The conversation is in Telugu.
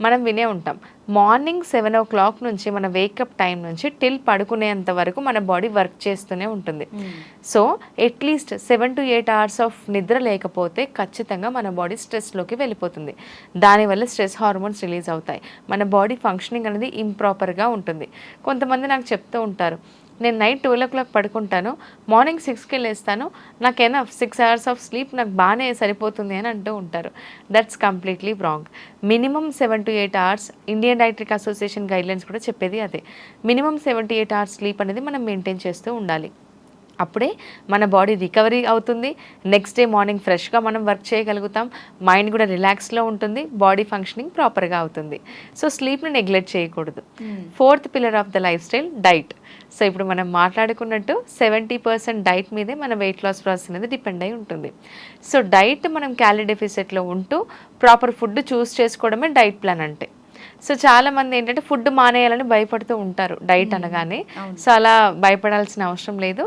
మనం వినే ఉంటాం మార్నింగ్ 7 o'clock నుంచి మన వేకప్ టైం నుంచి టిల్ పడుకునేంత వరకు మన బాడీ వర్క్ చేస్తూనే ఉంటుంది. So at least 7 to 8 hours of నిద్ర లేకపోతే ఖచ్చితంగా మన బాడీ స్ట్రెస్లోకి వెళ్ళిపోతుంది. దానివల్ల స్ట్రెస్ హార్మోన్స్ రిలీజ్ అవుతాయి, మన బాడీ ఫంక్షనింగ్ అనేది ఇంప్రాపర్గా ఉంటుంది. కొంతమంది నాకు చెప్తూ ఉంటారు, నేను నైట్ 12 o'clock పడుకుంటాను, మార్నింగ్ 6కి లేస్తాను, నాకు ఎనఫ్ 6 hours ఆఫ్ స్లీప్ నాకు బాగానే సరిపోతుంది అని అంటూ ఉంటారు. That's completely wrong. Minimum 7 to 8 hours, Indian dietary association guidelines కూడా చెప్పేది అదే. మినిమం 7 to 8 hours స్లీప్ అనేది మనం మెయింటైన్ చేస్తూ ఉండాలి. అప్పుడే మన బాడీ రికవరీ అవుతుంది, నెక్స్ట్ డే మార్నింగ్ ఫ్రెష్గా మనం వర్క్ చేయగలుగుతాం, మైండ్ కూడా రిలాక్స్లో ఉంటుంది, బాడీ ఫంక్షనింగ్ ప్రాపర్గా అవుతుంది. సో స్లీప్ని నెగ్లెక్ట్ చేయకూడదు. 4th pillar of the life style diet. So ఇప్పుడు మనం మాట్లాడుకున్నట్టు 70% డైట్ మీదే మన వెయిట్ లాస్ ప్రాసెస్ అనేది డిపెండ్ అయి ఉంటుంది. సో డైట్ మనం క్యాలరీ డెఫిసిట్లో ఉంటూ ప్రాపర్ ఫుడ్ చూస్ చేసుకోవడమే డైట్ ప్లాన్ అంటే. సో చాలా మంది ఏంటంటే ఫుడ్ మానేయాలని భయపడుతూ ఉంటారు డైట్ అనగానే. సో అలా భయపడాల్సిన అవసరం లేదు.